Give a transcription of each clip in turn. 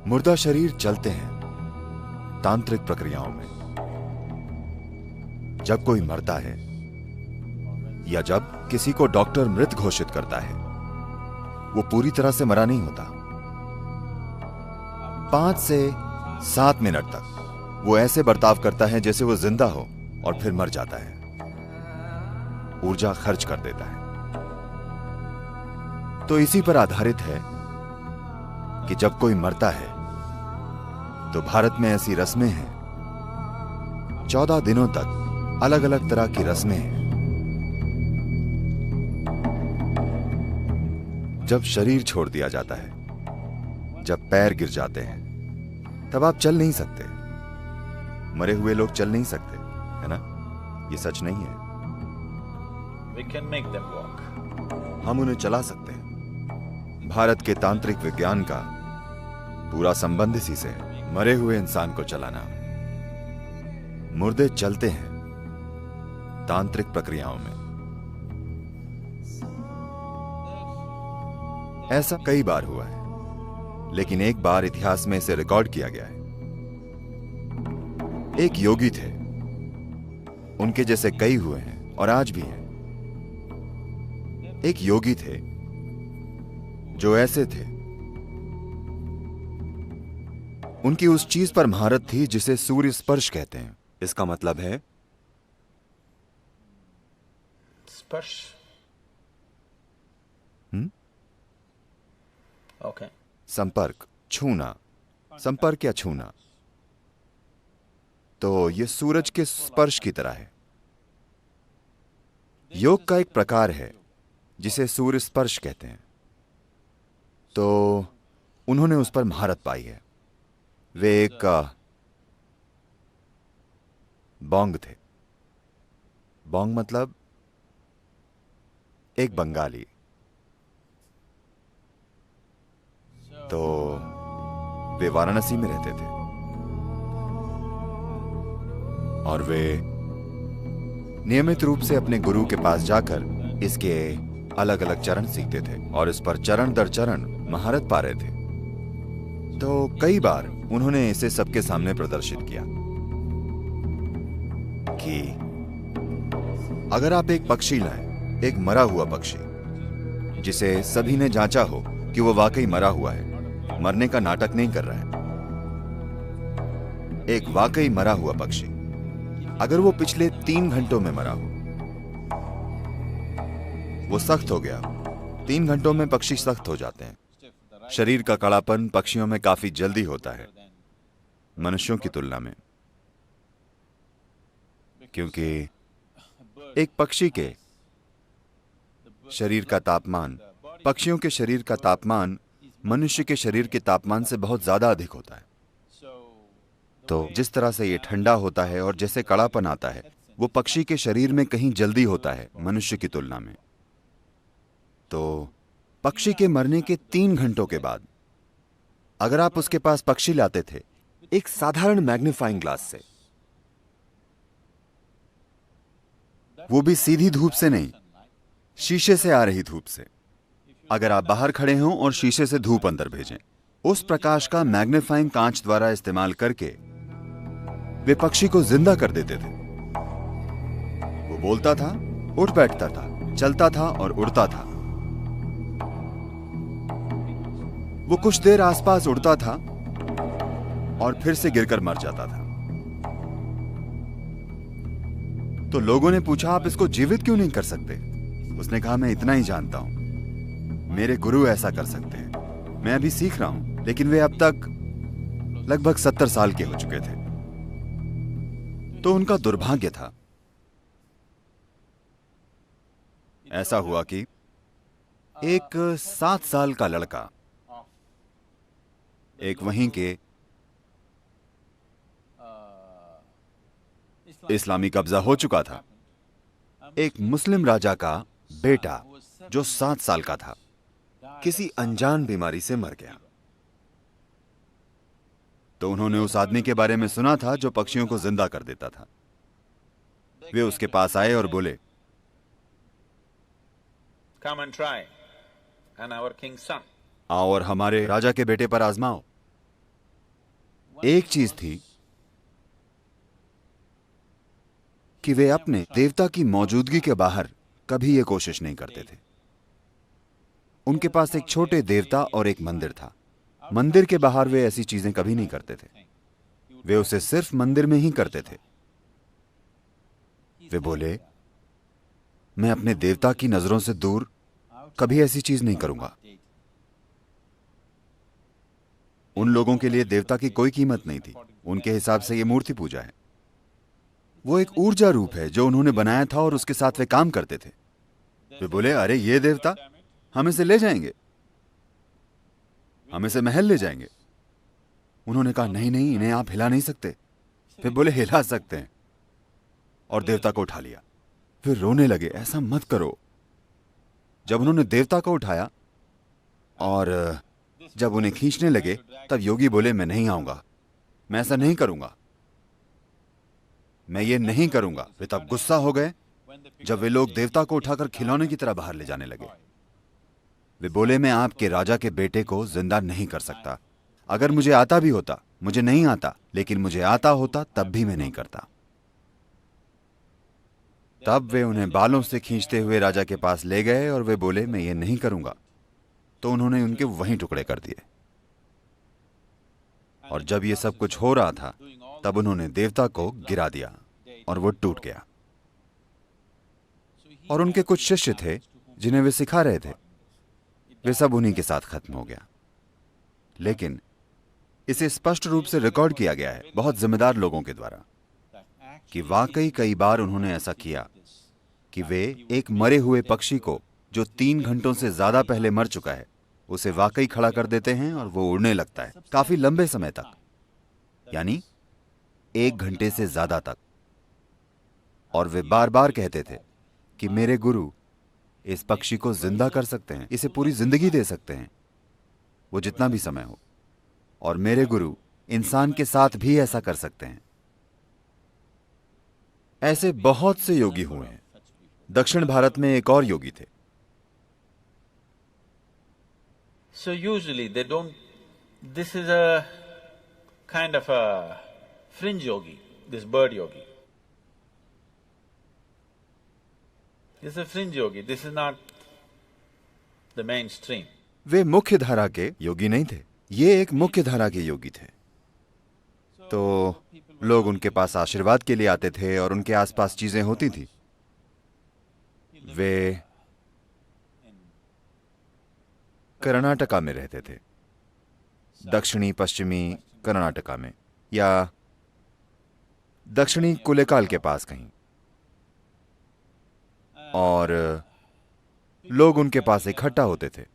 मुर्दा शरीर चलते हैं तांत्रिक प्रक्रियाओं में। जब कोई मरता है या जब किसी को डॉक्टर मृत घोषित करता है, वो पूरी तरह से मरा नहीं होता। 5 से 7 मिनट तक वो ऐसे बर्ताव करता है जैसे वो जिंदा हो और फिर मर जाता है, ऊर्जा खर्च कर देता है। तो इसी पर आधारित है कि जब कोई मरता है तो भारत में ऐसी रस्में हैं। 14 दिनों तक अलग अलग तरह की रस्में हैं। जब शरीर छोड़ दिया जाता है, जब पैर गिर जाते हैं, तब आप चल नहीं सकते। मरे हुए लोग चल नहीं सकते, है ना? ये सच नहीं है। We can make them walk. हम उन्हें चला सकते हैं। भारत के तांत्रिक विज्ञान का पूरा संबंध इसी से है, मरे हुए इंसान को चलाना। मुर्दे चलते हैं तांत्रिक प्रक्रियाओं में। ऐसा कई बार हुआ है, लेकिन एक बार इतिहास में इसे रिकॉर्ड किया गया है। एक योगी थे, उनके जैसे कई हुए हैं और आज भी हैं। एक योगी थे जो ऐसे थे, उनकी उस चीज पर महारत थी जिसे सूर्य स्पर्श कहते हैं। इसका मतलब है स्पर्श। Okay. संपर्क, छूना, संपर्क या छूना। तो यह सूरज के स्पर्श की तरह है। योग का एक प्रकार है जिसे सूर्य स्पर्श कहते हैं। तो उन्होंने उस पर महारत पाई है। वे एक बोंग थे। बोंग मतलब एक बंगाली। तो वे वाराणसी में रहते थे और वे नियमित रूप से अपने गुरु के पास जाकर इसके अलग अलग चरण सीखते थे और इस पर चरण दर चरण महारत पा रहे थे। तो कई बार उन्होंने इसे सबके सामने प्रदर्शित किया कि अगर आप एक पक्षी लाएं, एक मरा हुआ पक्षी जिसे सभी ने जांचा हो कि वो वाकई मरा हुआ है, मरने का नाटक नहीं कर रहा है, एक वाकई मरा हुआ पक्षी, अगर वो पिछले 3 घंटों में मरा हो, वो सख्त हो गया। 3 घंटों में पक्षी सख्त हो जाते हैं। शरीर का कड़ापन पक्षियों में काफी जल्दी होता है मनुष्यों की तुलना में, क्योंकि एक पक्षी के शरीर का तापमान, पक्षियों के शरीर का तापमान मनुष्य के शरीर के तापमान से बहुत ज्यादा अधिक होता है। तो जिस तरह से ये ठंडा होता है और जैसे कड़ापन आता है, वो पक्षी के शरीर में कहीं जल्दी होता है मनुष्य की तुलना में। तो पक्षी के मरने के 3 घंटों के बाद अगर आप उसके पास पक्षी लाते थे एक साधारण मैग्नीफाइंग ग्लास से, वो भी सीधी धूप से नहीं, शीशे से आ रही धूप से, अगर आप बाहर खड़े हों और शीशे से धूप अंदर भेजें, उस प्रकाश का मैग्नीफाइंग कांच द्वारा इस्तेमाल करके वे पक्षी को जिंदा कर देते थे। वो बोलता था, उठ बैठता था, चलता था और उड़ता था। वो कुछ देर आसपास उड़ता था और फिर से गिरकर मर जाता था। तो लोगों ने पूछा, आप इसको जीवित क्यों नहीं कर सकते? उसने कहा, मैं इतना ही जानता हूं, मेरे गुरु ऐसा कर सकते हैं। मैं अभी सीख रहा हूं, लेकिन वे अब तक लगभग 70 साल के हो चुके थे। तो उनका दुर्भाग्य था। ऐसा हुआ कि एक 7 साल का लड़का, एक वहीं के इस्लामी कब्जा हो चुका था, एक मुस्लिम राजा का बेटा जो 7 साल का था, किसी अनजान बीमारी से मर गया। तो उन्होंने उस आदमी के बारे में सुना था जो पक्षियों को जिंदा कर देता था। वे उसके पास आए और बोले, Come and try, and our king's son. आओ और हमारे राजा के बेटे पर आजमाओ। एक चीज थी कि वे अपने देवता की मौजूदगी के बाहर कभी ये कोशिश नहीं करते थे। उनके पास एक छोटे देवता और एक मंदिर था। मंदिर के बाहर वे ऐसी चीजें कभी नहीं करते थे। वे उसे सिर्फ मंदिर में ही करते थे। वे बोले, मैं अपने देवता की नजरों से दूर कभी ऐसी चीज नहीं करूंगा। उन लोगों के लिए देवता की कोई कीमत नहीं थी। उनके हिसाब से यह मूर्ति पूजा है। वो एक ऊर्जा रूप है जो उन्होंने बनाया था और उसके साथ वे काम करते थे। वे बोले, अरे ये देवता, हम इसे ले जाएंगे, हम इसे महल ले जाएंगे। उन्होंने कहा, नहीं नहीं, इन्हें आप हिला नहीं सकते। वे बोले, हिला सकते हैं, और देवता को उठा लिया। फिर रोने लगे, ऐसा मत करो। जब उन्होंने देवता को उठाया और जब उन्हें खींचने लगे, तब योगी बोले, मैं नहीं आऊंगा, मैं ऐसा नहीं करूंगा, मैं ये नहीं करूंगा। वे तब गुस्सा हो गए जब वे लोग देवता को उठाकर खिलौने की तरह बाहर ले जाने लगे। वे बोले, मैं आपके राजा के बेटे को जिंदा नहीं कर सकता। अगर मुझे आता भी होता, मुझे नहीं आता, लेकिन मुझे आता होता तब भी मैं नहीं करता। तब वे उन्हें बालों से खींचते हुए राजा के पास ले गए और वे बोले, मैं ये नहीं करूंगा। तो उन्होंने उनके वहीं टुकड़े कर दिए। और जब ये सब कुछ हो रहा था, तब उन्होंने देवता को गिरा दिया और वो टूट गया। और उनके कुछ शिष्य थे जिन्हें वे सिखा रहे थे, वे सब उन्हीं के साथ खत्म हो गया। लेकिन इसे स्पष्ट रूप से रिकॉर्ड किया गया है बहुत जिम्मेदार लोगों के द्वारा कि वाकई कई बार उन्होंने ऐसा किया कि वे एक मरे हुए पक्षी को जो 3 घंटों से ज्यादा पहले मर चुका है, उसे वाकई खड़ा कर देते हैं और वो उड़ने लगता है काफी लंबे समय तक, यानी 1 घंटे से ज्यादा तक। और वे बार बार कहते थे कि मेरे गुरु इस पक्षी को जिंदा कर सकते हैं, इसे पूरी जिंदगी दे सकते हैं, वो जितना भी समय हो। और मेरे गुरु इंसान के साथ भी ऐसा कर सकते हैं। ऐसे बहुत से योगी हुए हैं। दक्षिण भारत में एक और योगी थे। So usually they don't… This is a kind of a fringe yogi, this bird yogi. This is a fringe yogi, this is not the mainstream. वे मुख्य धारा के योगी नहीं थे, ये एक मुख्य धारा के योगी थे। तो लोग उनके पास आशीर्वाद के लिए आते थे और उनके आसपास चीजें होती थी। वे कर्नाटका में रहते थे, दक्षिणी पश्चिमी कर्नाटका में, या दक्षिणी कुलेकाल के पास कहीं। और लोग उनके पास इकट्ठा होते थे।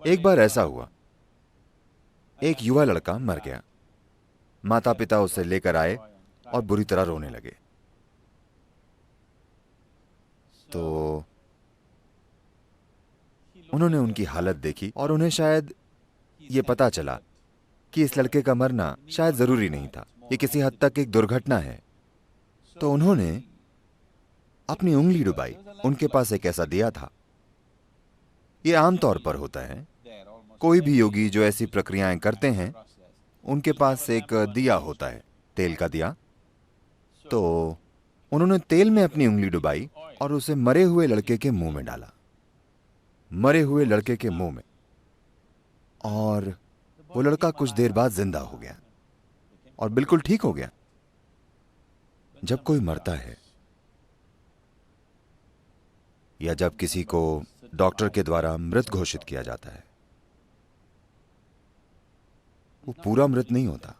एक बार ऐसा हुआ, एक युवा लड़का मर गया। माता पिता उसे लेकर आए और बुरी तरह रोने लगे। तो उन्होंने उनकी हालत देखी और उन्हें शायद ये पता चला कि इस लड़के का मरना शायद जरूरी नहीं था, ये किसी हद तक एक दुर्घटना है। तो उन्होंने अपनी उंगली डुबाई। उनके पास एक ऐसा दिया था। ये आमतौर पर होता है, कोई भी योगी जो ऐसी प्रक्रियाएं करते हैं, उनके पास एक दिया होता है, तेल का दिया। तो उन्होंने तेल में अपनी उंगली डुबाई और उसे मरे हुए लड़के के मुंह में डाला, मरे हुए लड़के के मुंह में। और वो लड़का कुछ देर बाद जिंदा हो गया और बिल्कुल ठीक हो गया। जब कोई मरता है या जब किसी को डॉक्टर के द्वारा मृत घोषित किया जाता है, वो पूरा मृत नहीं होता।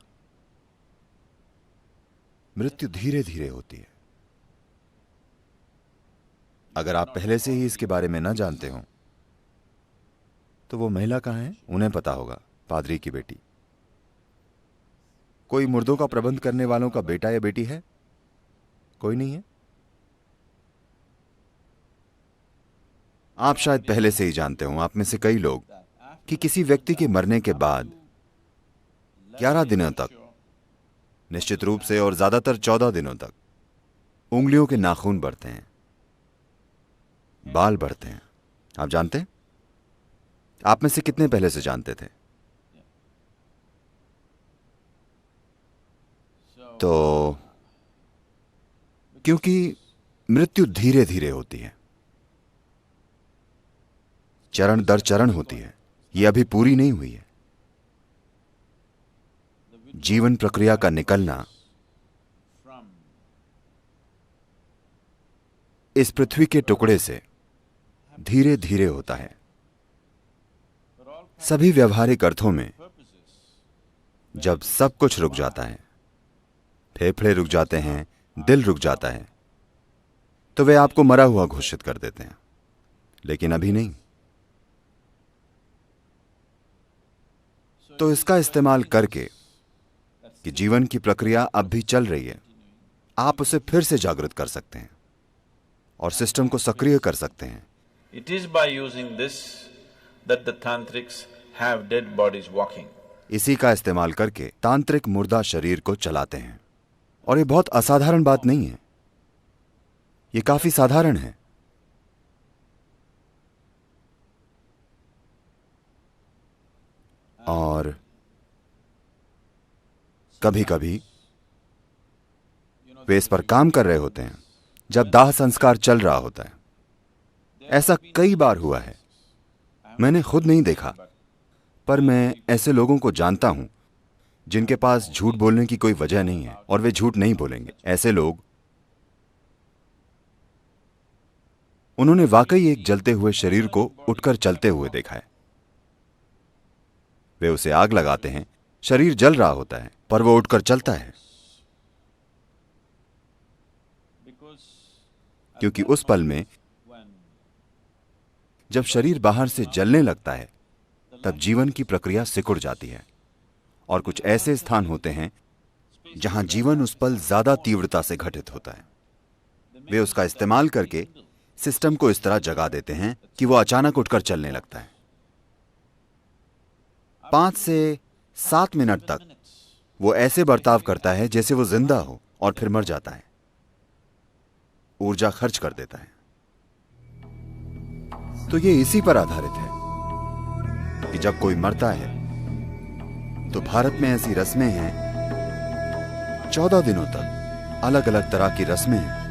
मृत्यु धीरे धीरे होती है। अगर आप पहले से ही इसके बारे में न जानते हो तो वो महिला कहां है, उन्हें पता होगा, पादरी की बेटी। कोई मुर्दों का प्रबंध करने वालों का बेटा या बेटी है? कोई नहीं है। आप शायद पहले से ही जानते हो, आप में से कई लोग, कि किसी व्यक्ति के मरने के बाद 11 दिनों तक, निश्चित रूप से, और ज्यादातर 14 दिनों तक उंगलियों के नाखून बढ़ते हैं, बाल बढ़ते हैं। आप जानते हैं? आप में से कितने पहले से जानते थे? तो क्योंकि मृत्यु धीरे धीरे होती है, चरण दर चरण होती है, यह अभी पूरी नहीं हुई है। जीवन प्रक्रिया का निकलना इस पृथ्वी के टुकड़े से धीरे धीरे होता है। सभी व्यवहारिक अर्थों में जब सब कुछ रुक जाता है, फेफड़े रुक जाते हैं, दिल रुक जाता है, तो वे आपको मरा हुआ घोषित कर देते हैं, लेकिन अभी नहीं। तो इसका इस्तेमाल करके कि जीवन की प्रक्रिया अब भी चल रही है, आप उसे फिर से जागृत कर सकते हैं और सिस्टम को सक्रिय कर सकते हैं। It is by using this that the tantrics have dead bodies walking. इसी का इस्तेमाल करके तांत्रिक मुर्दा शरीर को चलाते हैं। और ये बहुत असाधारण बात नहीं है, ये काफी साधारण है। और कभी कभी वे इस पर काम कर रहे होते हैं जब दाह संस्कार चल रहा होता है। ऐसा कई बार हुआ है, मैंने खुद नहीं देखा, पर मैं ऐसे लोगों को जानता हूं जिनके पास झूठ बोलने की कोई वजह नहीं है और वे झूठ नहीं बोलेंगे। ऐसे लोग, उन्होंने वाकई एक जलते हुए शरीर को उठकर चलते हुए देखा है। वे उसे आग लगाते हैं, शरीर जल रहा होता है, पर वो उठकर चलता है, क्योंकि उस पल में जब शरीर बाहर से जलने लगता है तब जीवन की प्रक्रिया सिकुड़ जाती है। और कुछ ऐसे स्थान होते हैं जहां जीवन उस पल ज्यादा तीव्रता से घटित होता है। वे उसका इस्तेमाल करके सिस्टम को इस तरह जगा देते हैं कि वो अचानक उठकर चलने लगता है। 5 से 7 मिनट तक वो ऐसे बर्ताव करता है जैसे वो जिंदा हो, और फिर मर जाता है, ऊर्जा खर्च कर देता है। तो ये इसी पर आधारित है कि जब कोई मरता है तो भारत में ऐसी रस्में हैं, 14 दिनों तक अलग अलग तरह की रस्में हैं,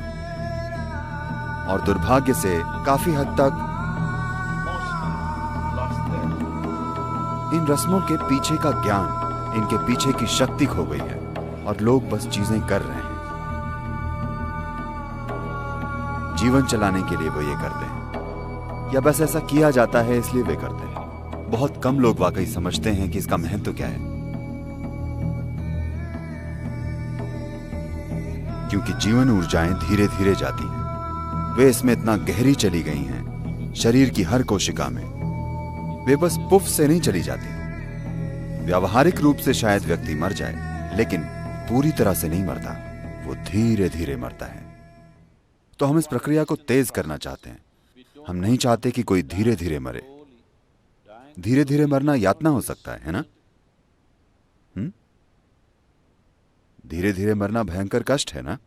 और दुर्भाग्य से काफी हद तक इन रस्मों के पीछे का ज्ञान, इनके पीछे की शक्ति खो गई है और लोग बस चीजें कर रहे हैं। जीवन चलाने के लिए वो ये करते हैं, या बस ऐसा किया जाता है इसलिए वे करते हैं। बहुत कम लोग वाकई समझते हैं कि इसका महत्व क्या है, क्योंकि जीवन ऊर्जाएं धीरे धीरे जाती हैं। वे इसमें इतना गहरी चली गई हैं, शरीर की हर कोशिका में। वे बस पुफ से नहीं चली जाती। व्यावहारिक रूप से शायद व्यक्ति मर जाए, लेकिन पूरी तरह से नहीं मरता, वो धीरे धीरे मरता है। तो हम इस प्रक्रिया को तेज करना चाहते हैं। हम नहीं चाहते कि कोई धीरे धीरे मरे। धीरे धीरे मरना यातना हो सकता है ना? धीरे धीरे मरना भयंकर कष्ट है ना?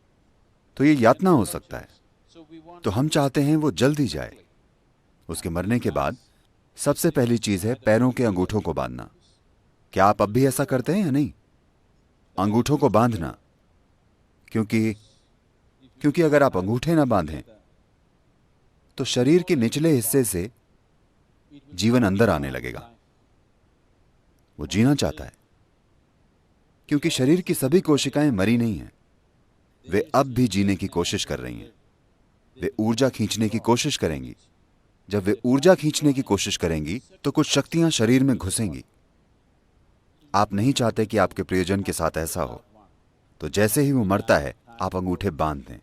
तो ये यातना हो सकता है। तो हम चाहते हैं वो जल्दी जाए। उसके मरने के बाद सबसे पहली चीज है पैरों के अंगूठों को बांधना। क्या आप अब भी ऐसा करते हैं या नहीं? अंगूठों को बांधना, क्योंकि अगर आप अंगूठे ना बांधें तो शरीर के निचले हिस्से से जीवन अंदर आने लगेगा। वो जीना चाहता है, क्योंकि शरीर की सभी कोशिकाएं मरी नहीं हैं, वे अब भी जीने की कोशिश कर रही हैं। वे ऊर्जा खींचने की कोशिश करेंगी। जब वे ऊर्जा खींचने की कोशिश करेंगी तो कुछ शक्तियां शरीर में घुसेंगी। आप नहीं चाहते कि आपके प्रियजन के साथ ऐसा हो, तो जैसे ही वो मरता है आप अंगूठे बांध दें।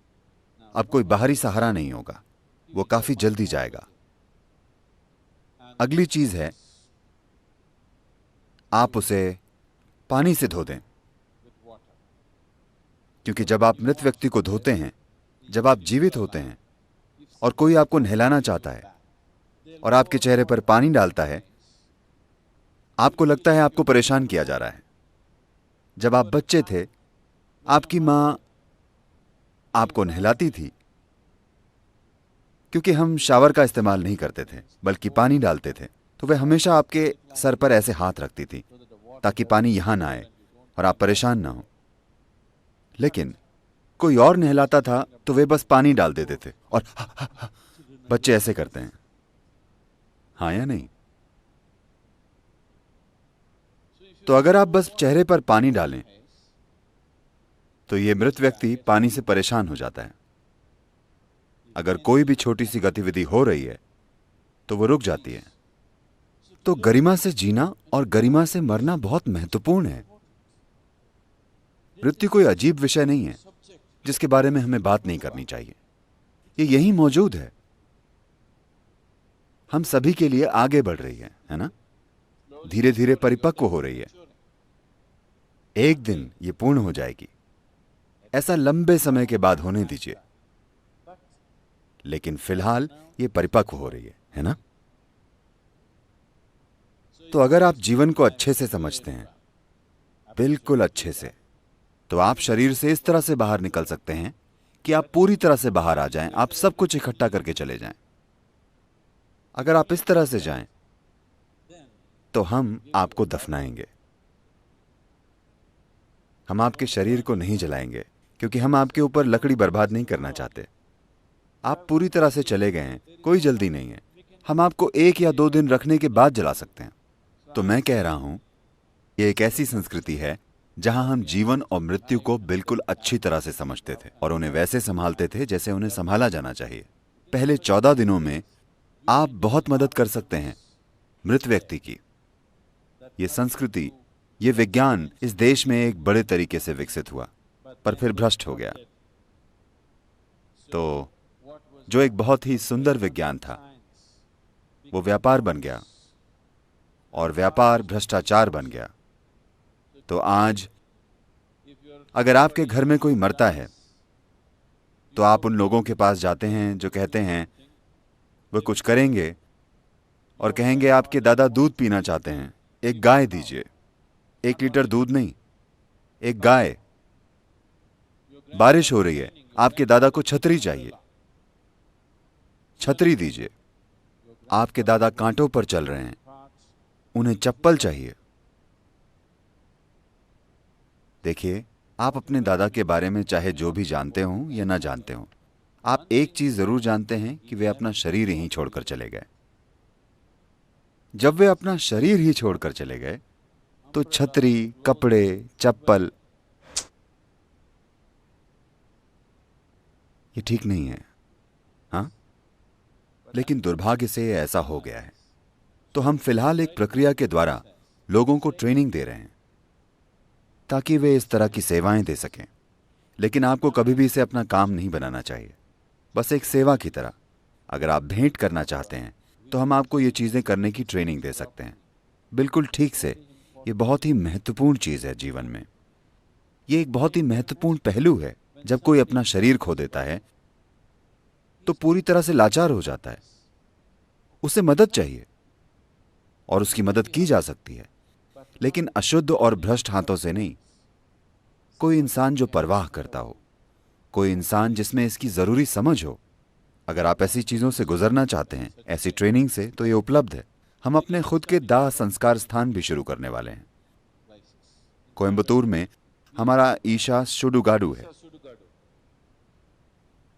अब कोई बाहरी सहारा नहीं होगा, वो काफी जल्दी जाएगा। अगली चीज है, आप उसे पानी से धो दें, क्योंकि जब आप मृत व्यक्ति को धोते हैं, जब आप जीवित होते हैं और कोई आपको नहलाना चाहता है और आपके चेहरे पर पानी डालता है, आपको लगता है आपको परेशान किया जा रहा है। जब आप बच्चे थे, आपकी मां आपको नहलाती थी, क्योंकि हम शावर का इस्तेमाल नहीं करते थे बल्कि पानी डालते थे, तो वे हमेशा आपके सर पर ऐसे हाथ रखती थी ताकि पानी यहां ना आए और आप परेशान ना हो। लेकिन कोई और नहलाता था तो वे बस पानी डाल देते थे और बच्चे ऐसे करते हैं, हाँ या नहीं? तो अगर आप बस चेहरे पर पानी डालें तो ये मृत व्यक्ति पानी से परेशान हो जाता है। अगर कोई भी छोटी सी गतिविधि हो रही है तो वो रुक जाती है। तो गरिमा से जीना और गरिमा से मरना बहुत महत्वपूर्ण है। मृत्यु कोई अजीब विषय नहीं है जिसके बारे में हमें बात नहीं करनी चाहिए। ये यहीं मौजूद है, हम सभी के लिए आगे बढ़ रही है ना? धीरे धीरे परिपक्व हो रही है। एक दिन ये पूर्ण हो जाएगी। ऐसा लंबे समय के बाद होने दीजिए, लेकिन फिलहाल ये परिपक्व हो रही है ना? तो अगर आप जीवन को अच्छे से समझते हैं, बिल्कुल अच्छे से, तो आप शरीर से इस तरह से बाहर निकल सकते हैं कि आप पूरी तरह से बाहर आ जाएं, आप सब कुछ इकट्ठा करके चले जाएं। अगर आप इस तरह से जाएं तो हम आपको दफनाएंगे। हम आपके शरीर को नहीं जलाएंगे क्योंकि हम आपके ऊपर लकड़ी बर्बाद नहीं करना चाहते। आप पूरी तरह से चले गए हैं, कोई जल्दी नहीं है। हम आपको 1 या 2 दिन रखने के बाद जला सकते हैं। तो मैं कह रहा हूं, ये एक ऐसी संस्कृति है जहां हम जीवन और मृत्यु को बिल्कुल अच्छी तरह से समझते थे और उन्हें वैसे संभालते थे जैसे उन्हें संभाला जाना चाहिए। पहले 14 दिनों में आप बहुत मदद कर सकते हैं मृत व्यक्ति की। ये संस्कृति, ये विज्ञान इस देश में एक बड़े तरीके से विकसित हुआ, पर फिर भ्रष्ट हो गया। तो जो एक बहुत ही सुंदर विज्ञान था, वो व्यापार बन गया और व्यापार भ्रष्टाचार बन गया। तो आज अगर आपके घर में कोई मरता है तो आप उन लोगों के पास जाते हैं जो कहते हैं वे कुछ करेंगे और कहेंगे आपके दादा दूध पीना चाहते हैं, एक गाय दीजिए। 1 लीटर दूध नहीं, एक गाय। बारिश हो रही है, आपके दादा को छतरी चाहिए, छतरी दीजिए। आपके दादा कांटों पर चल रहे हैं, उन्हें चप्पल चाहिए। देखिए, आप अपने दादा के बारे में चाहे जो भी जानते हो या ना जानते हो, आप एक चीज जरूर जानते हैं कि वे अपना शरीर यहीं छोड़कर चले गए। जब वे अपना शरीर ही छोड़कर चले गए तो छतरी, कपड़े, चप्पल, ये ठीक नहीं है, हाँ? लेकिन दुर्भाग्य से ऐसा हो गया है। तो हम फिलहाल एक प्रक्रिया के द्वारा लोगों को ट्रेनिंग दे रहे हैं ताकि वे इस तरह की सेवाएं दे सकें। लेकिन आपको कभी भी इसे अपना काम नहीं बनाना चाहिए, बस एक सेवा की तरह। अगर आप भेंट करना चाहते हैं तो हम आपको ये चीजें करने की ट्रेनिंग दे सकते हैं, बिल्कुल ठीक से। ये बहुत ही महत्वपूर्ण चीज है जीवन में। ये एक बहुत ही महत्वपूर्ण पहलू है। जब कोई अपना शरीर खो देता है तो पूरी तरह से लाचार हो जाता है। उसे मदद चाहिए और उसकी मदद की जा सकती है, लेकिन अशुद्ध और भ्रष्ट हाथों से नहीं। कोई इंसान जो परवाह करता हो, कोई इंसान जिसमें इसकी जरूरी समझ हो। अगर आप ऐसी चीजों से गुजरना चाहते हैं, ऐसी ट्रेनिंग से, तो ये उपलब्ध है। हम अपने खुद के दाह संस्कार स्थान भी शुरू करने वाले हैं। कोयंबतूर में हमारा ईशा सुडुगाडू है।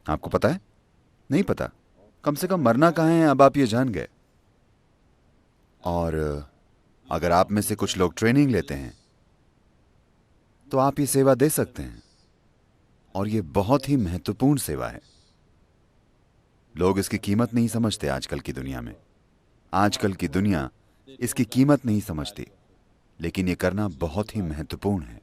आपको पता है? नहीं पता? कम से कम मरना कहाँ है, अब आप ये जान गए। और अगर आप में से कुछ लोग ट्रेनिंग लेते हैं तो आप ये सेवा दे सकते हैं, और ये बहुत ही महत्वपूर्ण सेवा है। लोग इसकी कीमत नहीं समझते आजकल की दुनिया में। आजकल की दुनिया इसकी कीमत नहीं समझती, लेकिन ये करना बहुत ही महत्वपूर्ण है।